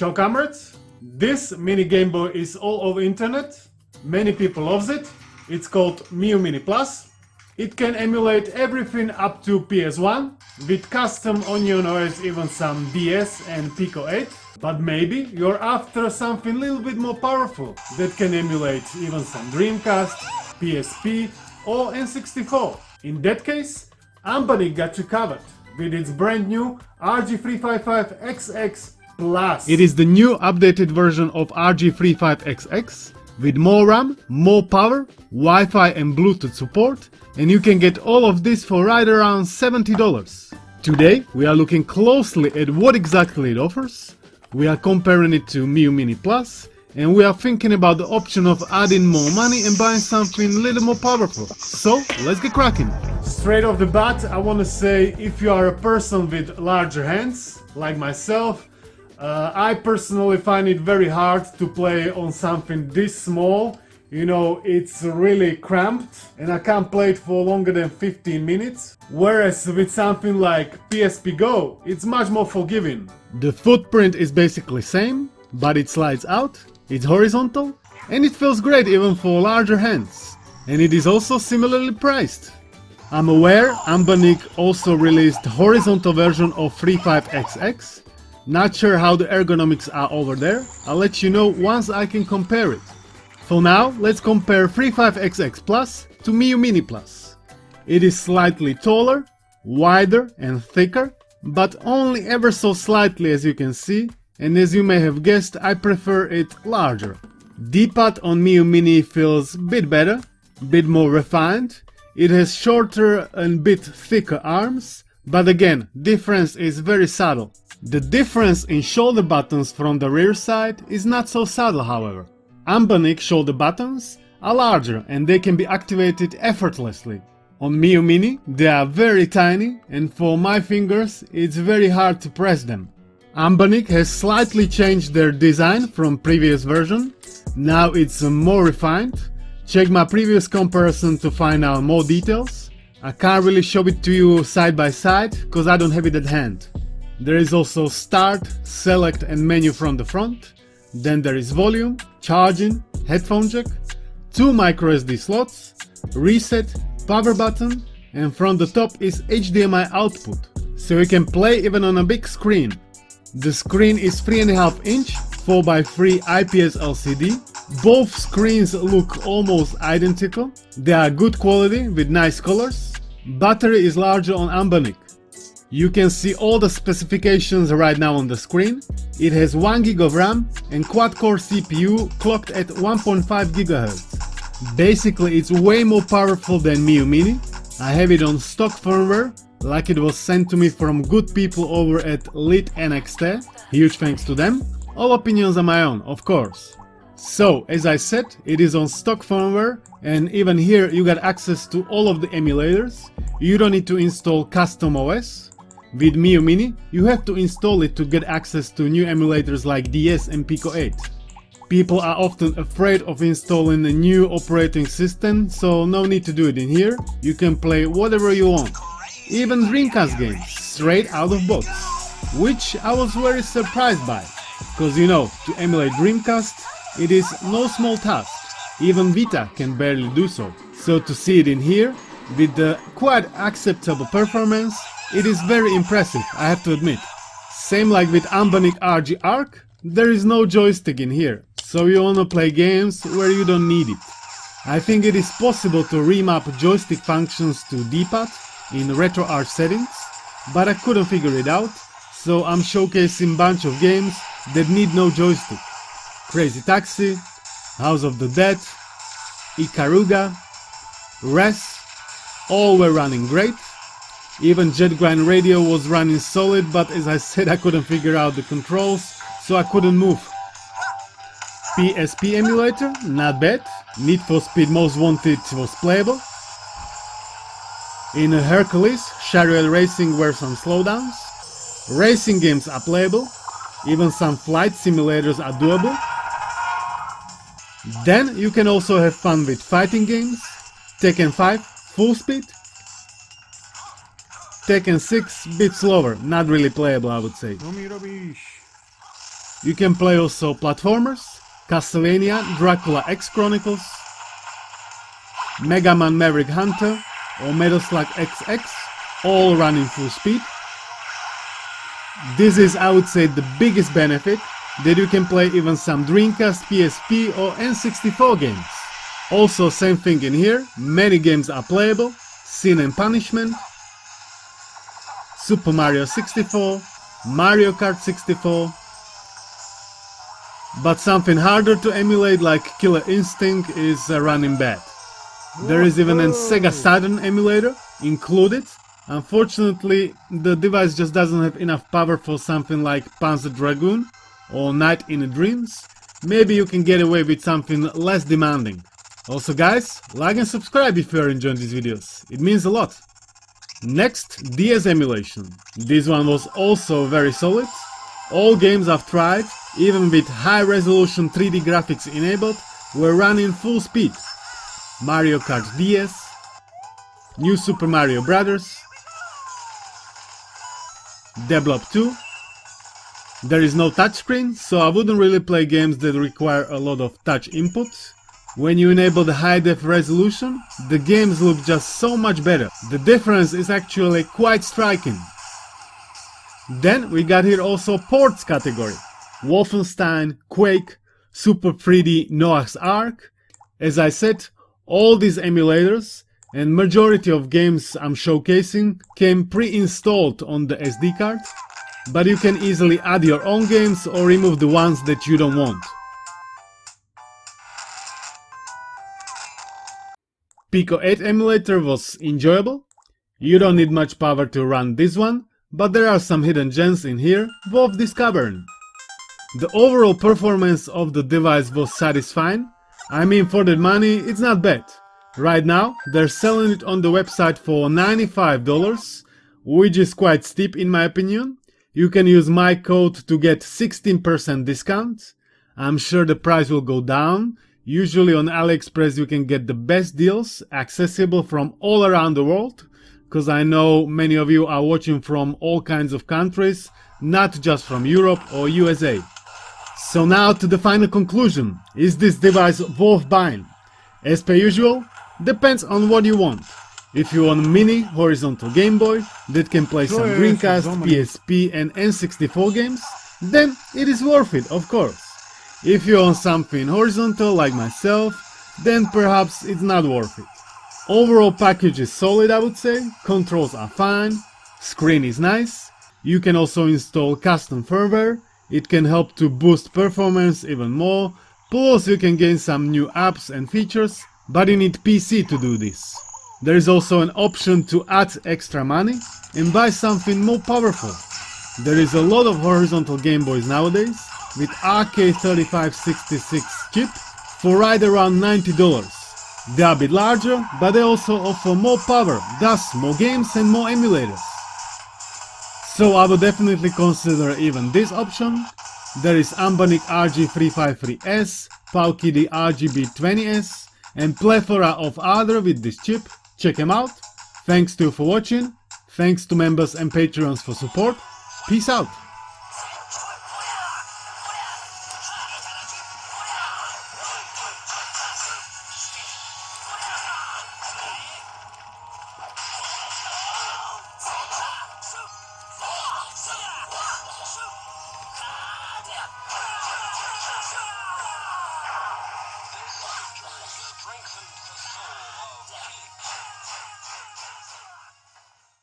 Ciao comrades, this mini Game Boy is all over internet, many people loves it, it's called Myioo Mini Plus. It can emulate everything up to PS1, with custom Onion OS, even some DS and Pico 8. But maybe you're after something a little bit more powerful that can emulate even some Dreamcast, PSP or N64. In that case, Anbernic got you covered with its brand new RG35XX Plus. It is the new updated version of RG35XX with more RAM, more power, Wi-Fi and Bluetooth support, and you can get all of this for right around $70. Today we are looking closely at what exactly it offers, we are comparing it to Myioo Mini Plus, and we are thinking about the option of adding more money and buying something a little more powerful. So let's get cracking. Straight off the bat, I want to say, if you are a person with larger hands, like myself, I personally find it very hard to play on something this small. You know, it's really cramped and I can't play it for longer than 15 minutes. Whereas with something like PSP Go, it's much more forgiving. The footprint is basically same, but it slides out, it's horizontal, and it feels great even for larger hands. And it is also similarly priced. I'm aware Anbernic also released horizontal version of 35XX. Not sure how the ergonomics are over there, I'll let you know once I can compare it. For now, let's compare 35XX Plus to Myioo Mini Plus. It is slightly taller, wider and thicker, but only ever so slightly as you can see, and as you may have guessed, I prefer it larger. Dpad on Myioo Mini feels a bit better, bit more refined. It has shorter and bit thicker arms, but again, difference is very subtle. The difference in shoulder buttons from the rear side is not so subtle, however. Anbernic shoulder buttons are larger and they can be activated effortlessly. On Myioo Mini they are very tiny and for my fingers it's very hard to press them. Anbernic has slightly changed their design from previous version. Now it's more refined. Check my previous comparison to find out more details. I can't really show it to you side by side cause I don't have it at hand. There is also start, select and menu from the front. Then there is volume, charging, headphone jack, 2 microSD slots, reset, power button, and from the top is HDMI output, so you can play even on a big screen. The screen is 3.5 inch 4x3 IPS LCD. Both screens look almost identical. They are good quality with nice colors. Battery is larger on Anbernic. You can see all the specifications right now on the screen. It has 1 GB of RAM and quad-core CPU clocked at 1.5 GHz. Basically it's way more powerful than Myioo Mini. I have it on stock firmware, like it was sent to me from good people over at Lit NXT. Huge thanks to them. All opinions are my own, of course. So, as I said, it is on stock firmware, and even here you got access to all of the emulators. You don't need to install custom OS. With Myioo Mini, you have to install it to get access to new emulators like DS and Pico 8. People are often afraid of installing a new operating system, so no need to do it in here. You can play whatever you want. Even Dreamcast games, straight out of box. Which I was very surprised by, cause you know, to emulate Dreamcast, it is no small task. Even Vita can barely do so. So to see it in here, with the quite acceptable performance, it is very impressive, I have to admit. Same like with Anbernic RG Arc, there is no joystick in here, so you wanna play games where you don't need it. I think it is possible to remap joystick functions to Dpad in RetroArch settings, but I couldn't figure it out, so I'm showcasing bunch of games that need no joystick. Crazy Taxi, House of the Dead, Ikaruga, Res, all were running great. Even Jet Grind Radio was running solid, but as I said I couldn't figure out the controls, so I couldn't move. PSP Emulator, not bad. Need for Speed Most Wanted was playable. In Hercules, Chariot Racing were some slowdowns. Racing games are playable. Even some flight simulators are doable. Then you can also have fun with fighting games. Tekken 5, full speed. Tekken 6, bit slower, not really playable I would say. You can play also platformers, Castlevania, Dracula X Chronicles, Mega Man Maverick Hunter or Metal Slug XX, all running full speed. This is, I would say, the biggest benefit, that you can play even some Dreamcast, PSP or N64 games. Also same thing in here, many games are playable, Sin and Punishment, Super Mario 64, Mario Kart 64, but something harder to emulate like Killer Instinct is running bad. There is even a Sega Saturn emulator included. Unfortunately, the device just doesn't have enough power for something like Panzer Dragoon or Night in the Dreams. Maybe you can get away with something less demanding. Also guys, like and subscribe if you are enjoying these videos, it means a lot. Next, DS Emulation. This one was also very solid. All games I've tried, even with high resolution 3D graphics enabled, were running full speed. Mario Kart DS, New Super Mario Bros., Deblop 2. There is no touchscreen, so I wouldn't really play games that require a lot of touch input. When you enable the high def resolution, the games look just so much better. The difference is actually quite striking. Then we got here also ports category. Wolfenstein, Quake, Super 3D Noah's Ark. As I said, all these emulators and majority of games I'm showcasing came pre-installed on the SD card, but you can easily add your own games or remove the ones that you don't want. Pico 8 emulator was enjoyable. You don't need much power to run this one, but there are some hidden gems in here worth discovering. The overall performance of the device was satisfying. I mean, for that money it's not bad. Right now they're selling it on the website for $95, which is quite steep in my opinion. You can use my code to get 16% discount. I'm sure the price will go down. Usually on AliExpress you can get the best deals, accessible from all around the world, because I know many of you are watching from all kinds of countries, not just from Europe or USA. So now to the final conclusion. Is this device worth buying? As per usual, depends on what you want. If you want a mini horizontal Game Boy that can play some Dreamcast, PSP and N64 games, then it is worth it, of course. If you want something horizontal like myself, then perhaps it's not worth it. Overall package is solid, I would say, controls are fine, screen is nice, you can also install custom firmware, it can help to boost performance even more, plus you can gain some new apps and features, but you need PC to do this. There is also an option to add extra money and buy something more powerful. There is a lot of horizontal Game Boys nowadays with RK3566 chip for right around $90. They are a bit larger, but they also offer more power, thus more games and more emulators. So I would definitely consider even this option. There is Anbernic RG35XX, PowKiddy RGB20S and plethora of other with this chip. Check them out. Thanks to you for watching. Thanks to members and Patreons for support. Peace out. Strengthened